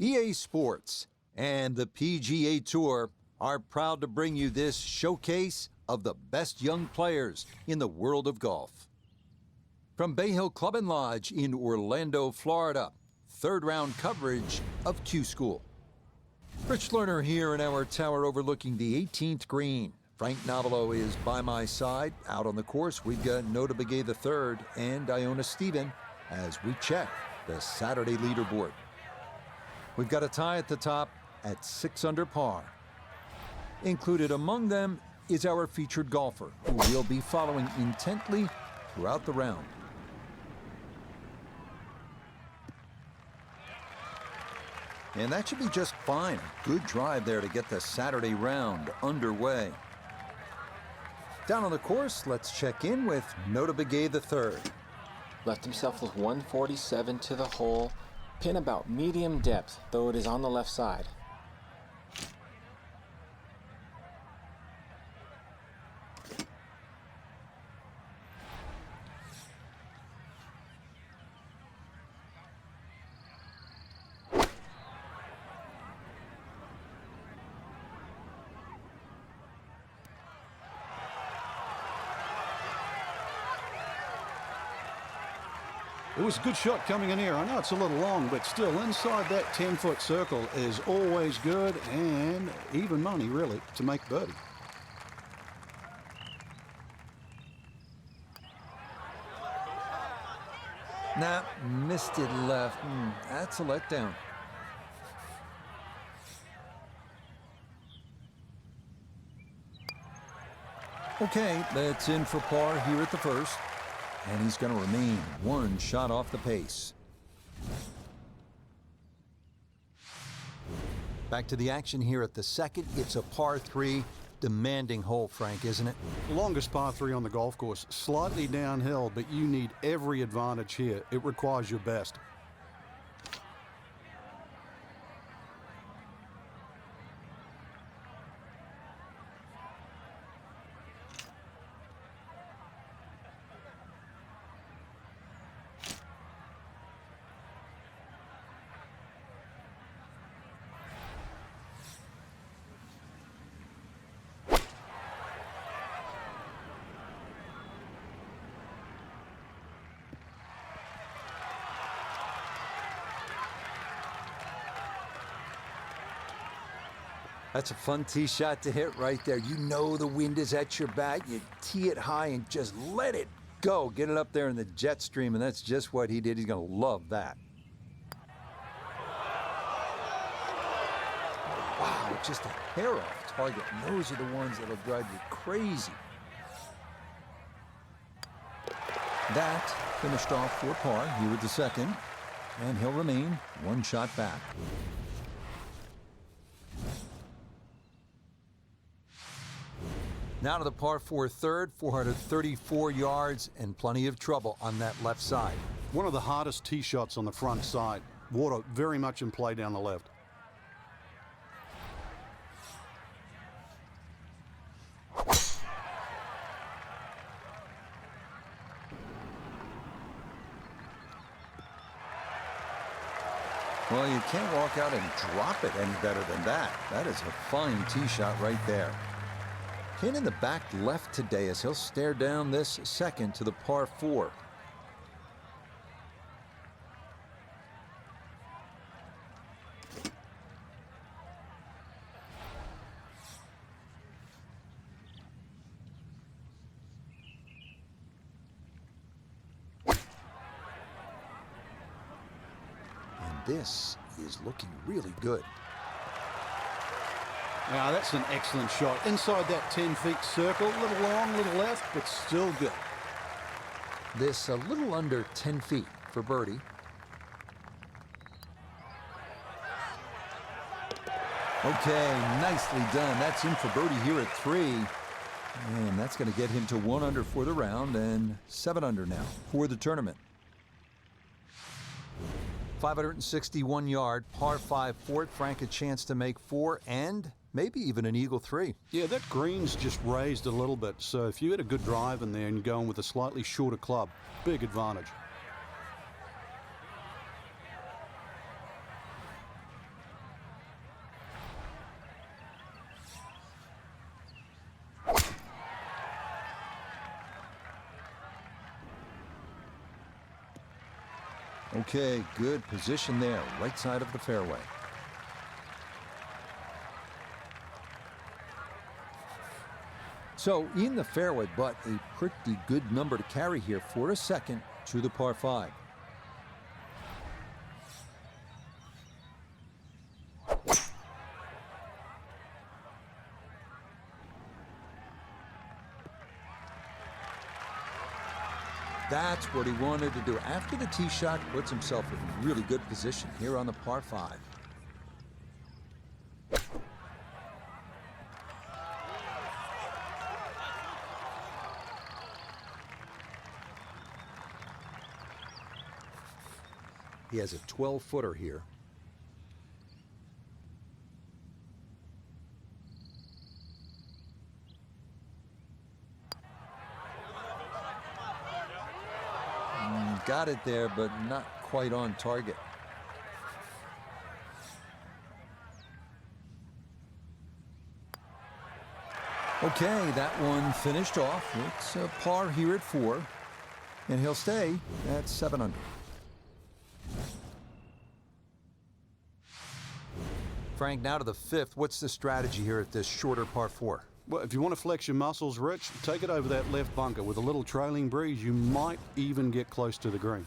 EA Sports and the PGA Tour are proud to bring you this showcase of the best young players in the world of golf. From Bay Hill Club and Lodge in Orlando, Florida, third round coverage of Q School. Rich Lerner here in our tower overlooking the 18th green. Frank Novello is by my side. Out on the course, we've got Nota Begay III and Iona Stephen as we check the Saturday leaderboard. We've got a tie at the top at 6 under par. Included among them is our featured golfer, who we'll be following intently throughout the round. And that should be just fine. Good drive there to get the Saturday round underway. Down on the course, let's check in with Nota Begay III. Left himself with 147 to the hole. Pin about medium depth, though it is on the left side. It was a good shot coming in here. I know it's a little long, but still inside that 10-foot circle is always good and even money, really, to make birdie. Nah, missed it left. That's a letdown. Okay, that's in for par here at the first. And he's going to remain one shot off the pace. Back to the action here at the second. It's a par 3, demanding hole, Frank, isn't it? Longest par 3 on the golf course. Slightly downhill, but you need every advantage here. It requires your best. That's a fun tee shot to hit right there. You know the wind is at your back. You tee it high and just let it go. Get it up there in the jet stream, and that's just what he did. He's going to love that. Wow, just a hair off target. And those are the ones that'll drive you crazy. That finished off for par here with the second, and he'll remain one shot back. Now to the par 4 third, 434 yards and plenty of trouble on that left side. One of the hardest tee shots on the front side. Water very much in play down the left. Well, you can't walk out and drop it any better than that. That is a fine tee shot right there. Pin in the back left today as he'll stare down this second to the par 4. And this is looking really good. Now, that's an excellent shot. Inside that 10 feet circle, a little long, a little left, but still good. This a little under 10 feet for birdie. Okay, nicely done. That's in for birdie here at 3. And that's going to get him to 1 under for the round and 7 under now for the tournament. 561 yard, par 5 fourth. Frank a chance to make 4 and maybe even an eagle 3. Yeah, that green's just raised a little bit, so if you had a good drive in there and going with a slightly shorter club, big advantage. Okay, good position there, right side of the fairway. So in the fairway, but a pretty good number to carry here for a second to the par 5. That's what he wanted to do. After the tee shot, puts himself in really good position here on the par 5. He has a 12-footer here. Got it there, but not quite on target. Okay, that one finished off. It's a par here at 4, and he'll stay at 7 under. Frank, now to the 5th. What's the strategy here at this shorter par 4? Well, if you want to flex your muscles, Rich, take it over that left bunker. With a little trailing breeze, you might even get close to the green.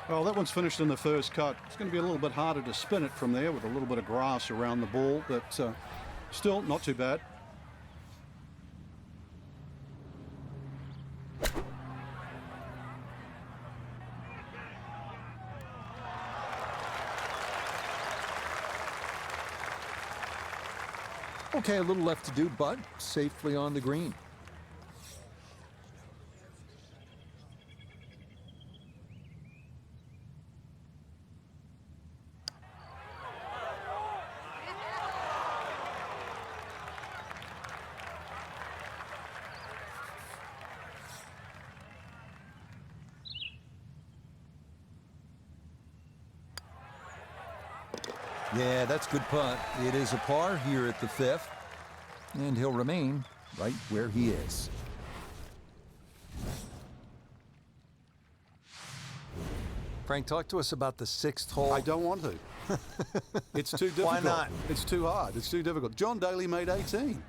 Well, that one's finished in the first cut. It's going to be a little bit harder to spin it from there with a little bit of grass around the ball, but still not too bad. Okay, a little left to do, but safely on the green. Yeah, that's good putt. It is a par here at the 5th, and he'll remain right where he is. Frank, talk to us about the 6th hole. I don't want to. It's too difficult. Why not? It's too hard. It's too difficult. John Daly made 18.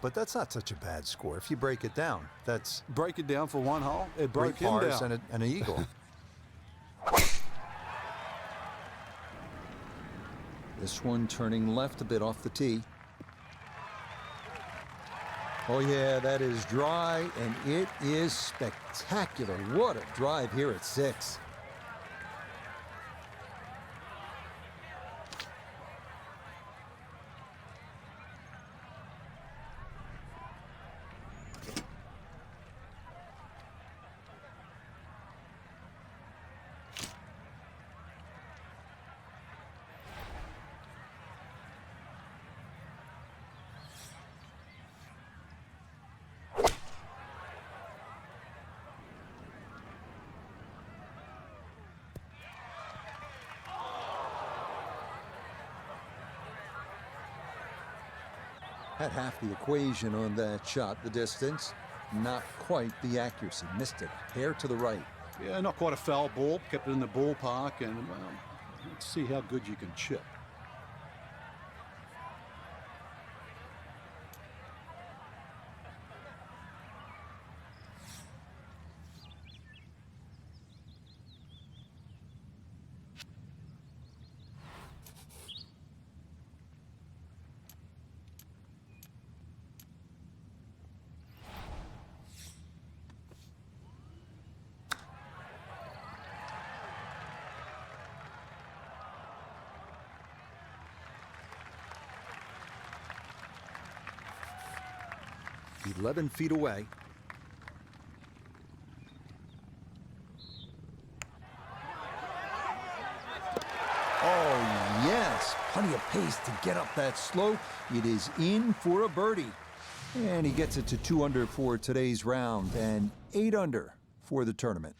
But that's not such a bad score. If you break it down, that's Break it down for one hole. It broke 3 him pars down. and an eagle. This one turning left a bit off the tee. Oh yeah, that is dry, and it is spectacular. What a drive here at 6. Had half the equation on that shot, the distance. Not quite the accuracy. Missed it. Hair to the right. Yeah, not quite a foul ball. Kept it in the ballpark, and well, let's see how good you can chip. He's 11 feet away. Oh, yes. Plenty of pace to get up that slope. It is in for a birdie. And he gets it to 2 under for today's round and 8 under for the tournament.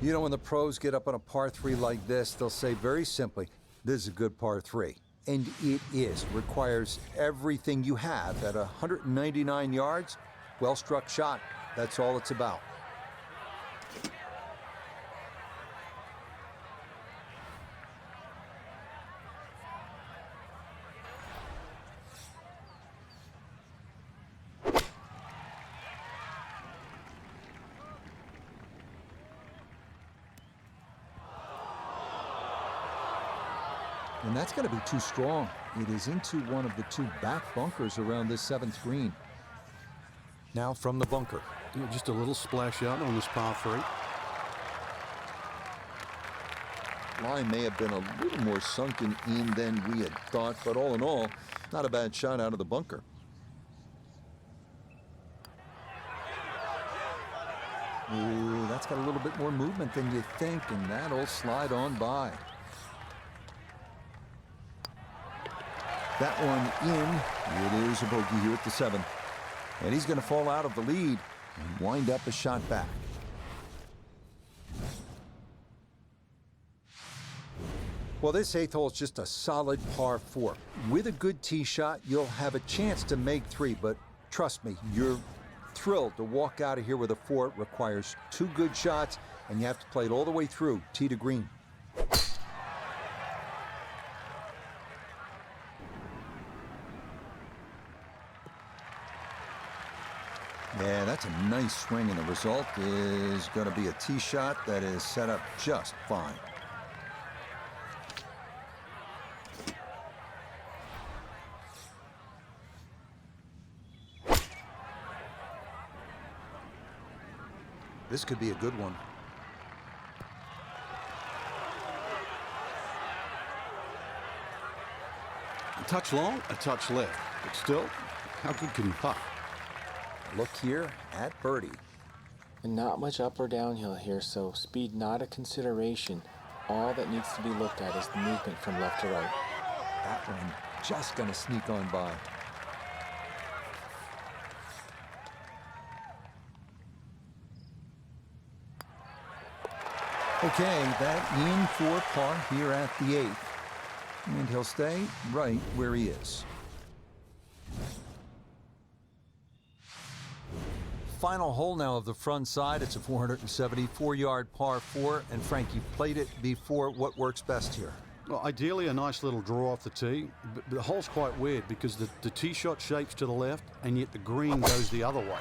You know, when the pros get up on a par 3 like this, they'll say very simply, this is a good par 3. And it is. It requires everything you have at 199 yards. Well-struck shot. That's all it's about. And that's going to be too strong. It is into one of the 2 back bunkers around this 7th green. Now from the bunker. Yeah, just a little splash out on this par 3. Line may have been a little more sunken in than we had thought, but all in all, not a bad shot out of the bunker. Ooh, that's got a little bit more movement than you think, and that'll slide on by. That one in. It is a bogey here at the 7th. And he's going to fall out of the lead and wind up a shot back. Well, this 8th hole is just a solid par 4. With a good tee shot, you'll have a chance to make 3, but trust me, you're thrilled to walk out of here with a 4. It requires 2 good shots, and you have to play it all the way through, tee to green. Yeah, that's a nice swing, and the result is going to be a tee shot that is set up just fine. This could be a good one. A touch long, a touch left. But still, how good can you putt? Look here at birdie. And not much up or downhill here, so speed not a consideration. All that needs to be looked at is the movement from left to right. That one just going to sneak on by. Okay, that in for par here at the 8th. And he'll stay right where he is. Final hole now of the front side. It's a 474-yard par 4. And Frank, you've played it before. What works best here? Well, ideally a nice little draw off the tee, but the hole's quite weird because the tee shot shapes to the left and yet the green goes the other way.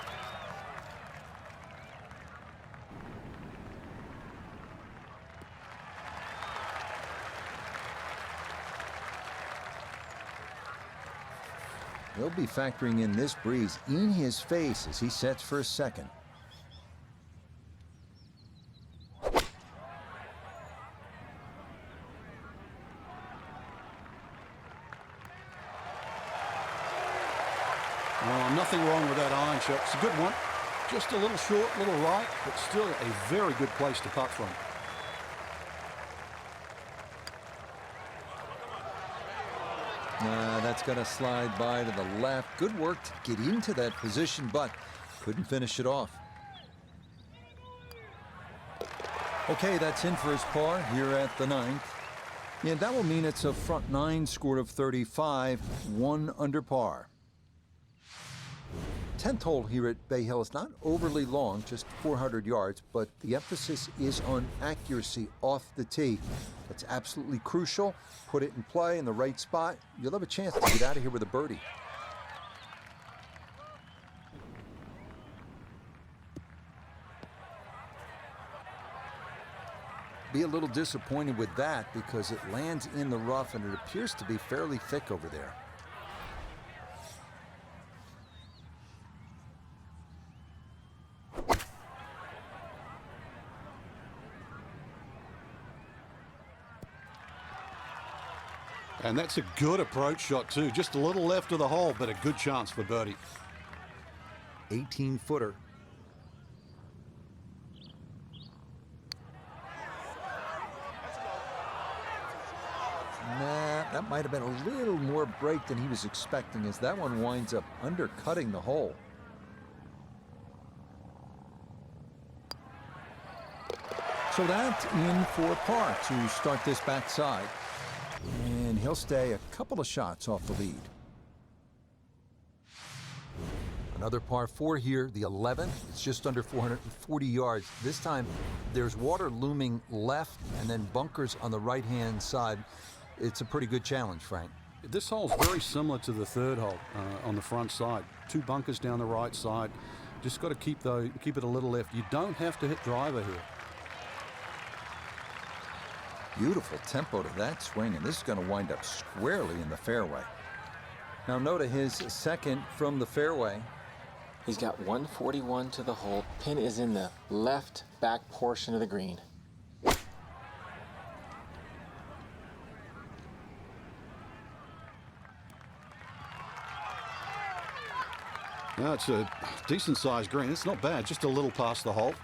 He'll be factoring in this breeze in his face as he sets for a second. Well, nothing wrong with that iron shot. It's a good one. Just a little short, little right, but still a very good place to putt from. That's going to slide by to the left. Good work to get into that position, but couldn't finish it off. Okay, that's in for his par here at the 9th. And that will mean it's a front 9 score of 35, 1 under par. 10th hole here at Bay Hill is not overly long, just 400 yards, but the emphasis is on accuracy off the tee. That's absolutely crucial. Put it in play in the right spot. You'll have a chance to get out of here with a birdie. Be a little disappointed with that because it lands in the rough and it appears to be fairly thick over there. And that's a good approach shot too. Just a little left of the hole, but a good chance for birdie. 18-footer. Nah, that might have been a little more break than he was expecting, as that one winds up undercutting the hole. So that's in for par to start this backside. And he'll stay a couple of shots off the lead. Another par 4 here, the 11th. It's just under 440 yards. This time, there's water looming left and then bunkers on the right-hand side. It's a pretty good challenge, Frank. This hole's very similar to the third hole on the front side. 2 bunkers down the right side. Just got to keep it a little left. You don't have to hit driver here. Beautiful tempo to that swing, and this is going to wind up squarely in the fairway. Now Noda, his second from the fairway. He's got 141 to the hole. Pin is in the left back portion of the green. Yeah, it's a decent-sized green. It's not bad, just a little past the hole.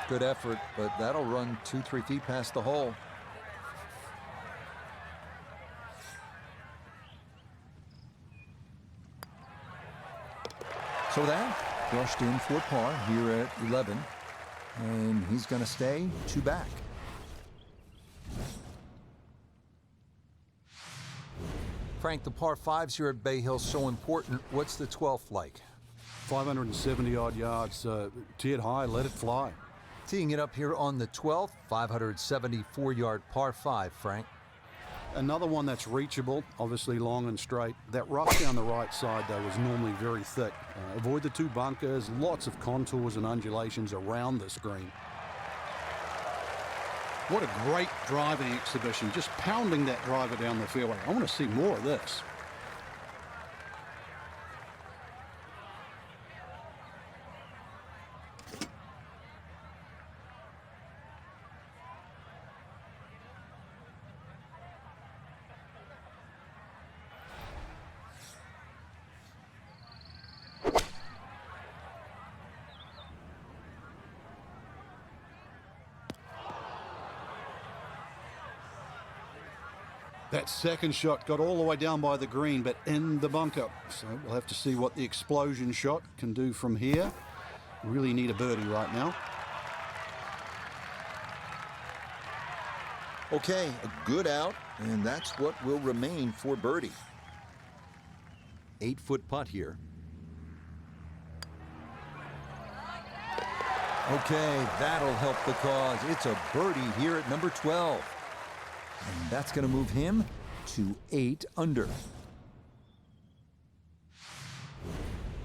Good effort, but that'll run 2-3 feet past the hole. So that brushed in for par here at 11, and he's going to stay 2 back. Frank, the par 5s here at Bay Hill so important. What's the 12th like? 570-odd yards, tee it high, let it fly. Teeing it up here on the 12th, 574-yard par 5, Frank. Another one that's reachable, obviously long and straight. That rough down the right side, though, is normally very thick. Avoid the 2 bunkers, lots of contours and undulations around this green. What a great driving exhibition, just pounding that driver down the fairway. I want to see more of this. That second shot got all the way down by the green, but in the bunker. So we'll have to see what the explosion shot can do from here. Really need a birdie right now. Okay, a good out, and that's what will remain for birdie. 8-foot putt here. Okay, that'll help the cause. It's a birdie here at number 12. And that's going to move him to 8 under.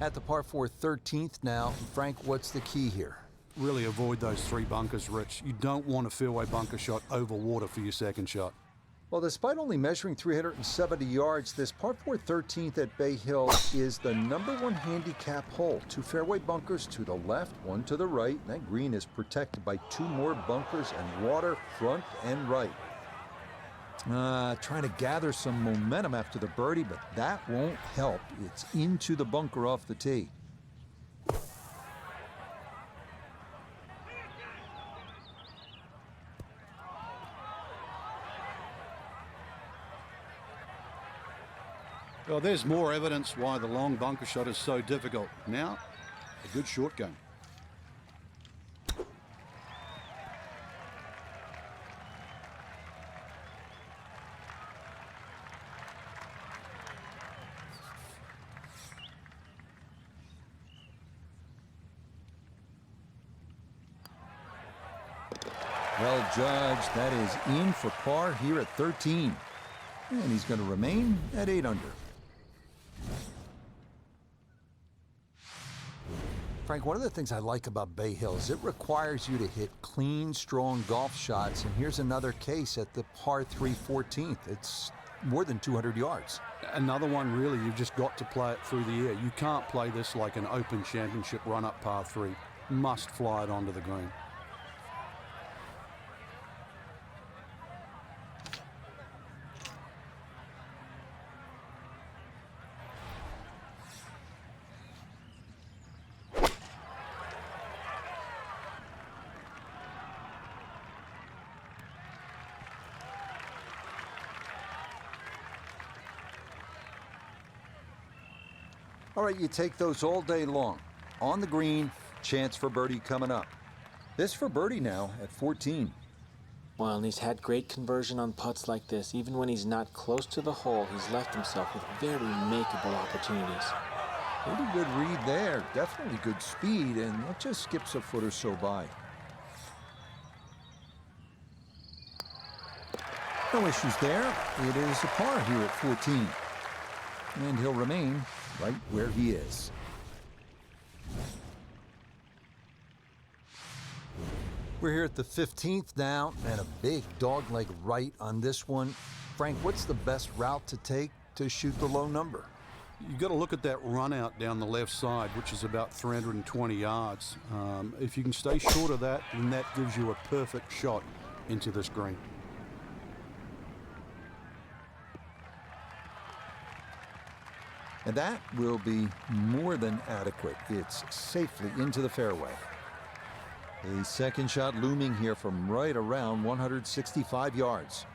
At the par 4 13th now, Frank, what's the key here? Really avoid those 3 bunkers, Rich. You don't want a fairway bunker shot over water for your second shot. Well, despite only measuring 370 yards, this par 4 13th at Bay Hill is the #1 handicap hole. 2 fairway bunkers to the left, 1 to the right. That green is protected by 2 more bunkers and water front and right. Trying to gather some momentum after the birdie, but that won't help. It's into the bunker off the tee. Well, there's more evidence why the long bunker shot is so difficult. Now, a good short game. Well judged. That is in for par here at 13. And he's going to remain at 8 under. Frank, one of the things I like about Bay Hill is it requires you to hit clean, strong golf shots. And here's another case at the par 3 14th. It's more than 200 yards. Another one, really, you've just got to play it through the air. You can't play this like an Open Championship run-up par 3. Must fly it onto the green. All right, you take those all day long. On the green, chance for birdie coming up. This for birdie now at 14. Well, and he's had great conversion on putts like this. Even when he's not close to the hole, he's left himself with very makeable opportunities. Pretty good read there. Definitely good speed, and that just skips a foot or so by. No issues there. It is a par here at 14. And he'll remain right where he is. We're here at the 15th now, and a big dogleg right on this one. Frank, what's the best route to take to shoot the low number? You've got to look at that run out down the left side, which is about 320 yards. If you can stay short of that, then that gives you a perfect shot into this green. And that will be more than adequate. It's safely into the fairway. A second shot looming here from right around 165 yards.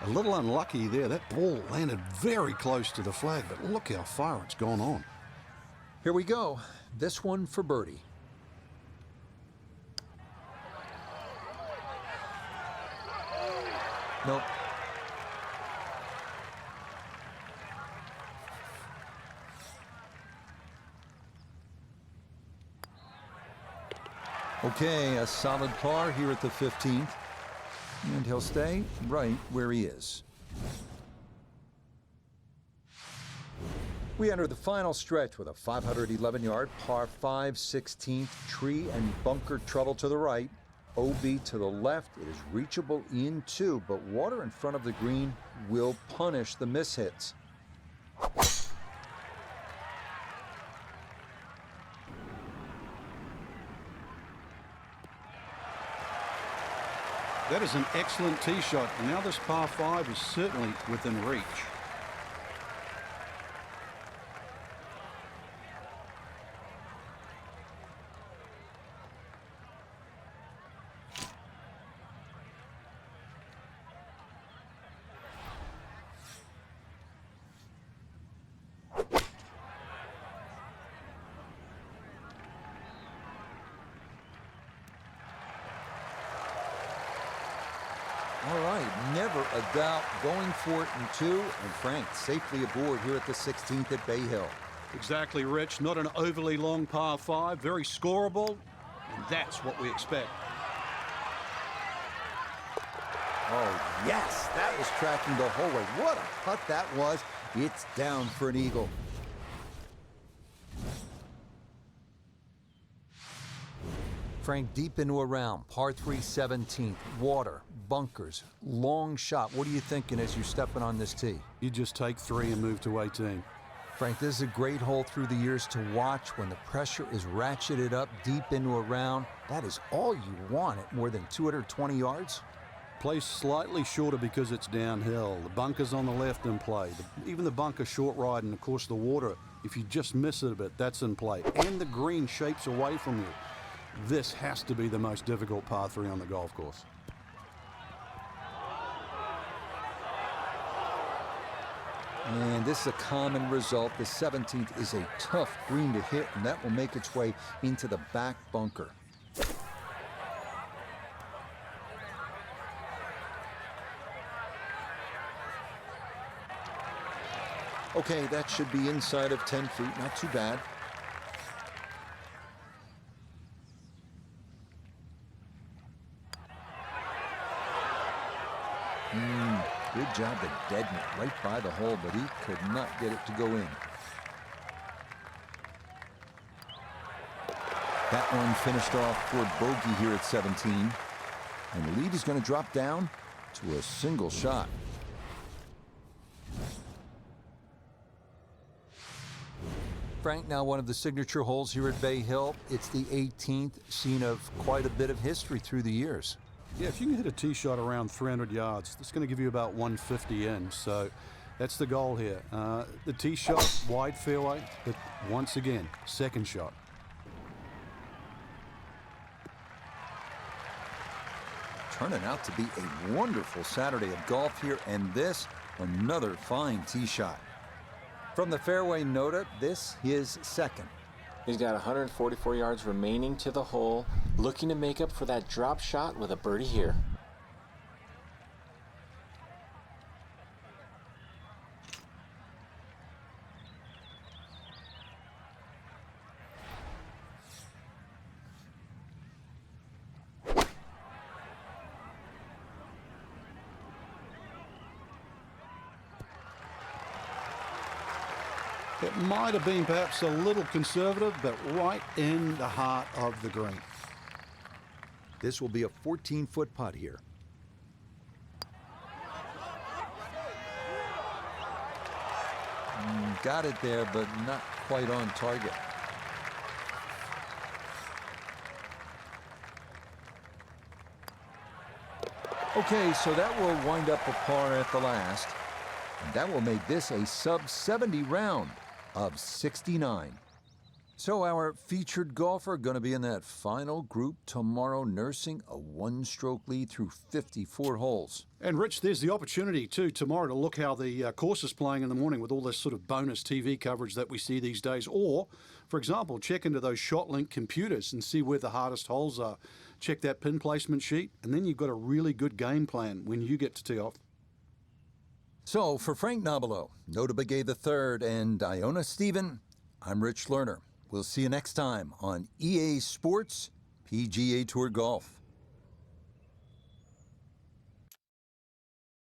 A little unlucky there. That ball landed very close to the flag, but look how far it's gone on. Here we go. This one for birdie. Nope. Okay, a solid par here at the 15th. And he'll stay right where he is. We enter the final stretch with a 511-yard par 5 16th tree and bunker trouble to the right. OB to the left. It is reachable in two, but water in front of the green will punish the mishits. That is an excellent tee shot. And now this par 5 is certainly within reach. All right, never a doubt going for it in two, and Frank safely aboard here at the 16th at Bay Hill. Exactly, Rich. Not an overly long par 5, very scoreable, and that's what we expect. Oh, yes, that was tracking the whole way. What a putt that was. It's down for an eagle. Frank, deep into a round, par 3 17th, water, bunkers, long shot. What are you thinking as you're stepping on this tee? You just take 3 and move to 18. Frank, this is a great hole through the years to watch when the pressure is ratcheted up deep into a round. That is all you want at more than 220 yards. Plays slightly shorter because it's downhill. The bunker's on the left in play. Even the bunker short ride, and of course the water, if you just miss it a bit, that's in play. And the green shapes away from you. This has to be the most difficult par 3 on the golf course. And this is a common result. The 17th is a tough green to hit, and that will make its way into the back bunker. Okay, that should be inside of 10 feet. Not too bad. Good job to deaden it right by the hole, but he could not get it to go in. That one finished off for bogey here at 17. And the lead is going to drop down to a single shot. Frank, now one of the signature holes here at Bay Hill. It's the 18th, seen of quite a bit of history through the years. Yeah, if you can hit a tee shot around 300 yards, that's going to give you about 150 in. So that's the goal here. The tee shot, wide fairway, but once again, second shot. Turning out to be a wonderful Saturday of golf here, and this, another fine tee shot. From the fairway Nota, this his second. He's got 144 yards remaining to the hole, looking to make up for that drop shot with a birdie here. It might have been perhaps a little conservative, but right in the heart of the green. This will be a 14-foot putt here. Got it there, but not quite on target. Okay, so that will wind up a par at the last. And that will make this a sub-70 round of 69. So our featured golfer going to be in that final group tomorrow, nursing a one-stroke lead through 54 holes. And Rich, there's the opportunity too tomorrow to look how the course is playing in the morning with all this sort of bonus TV coverage that we see these days. Or, for example, check into those ShotLink computers and see where the hardest holes are. Check that pin placement sheet, and then you've got a really good game plan when you get to tee off. So for Frank Nobilo, Nota Begay III, and Iona Stephen, I'm Rich Lerner. We'll see you next time on EA Sports PGA Tour Golf.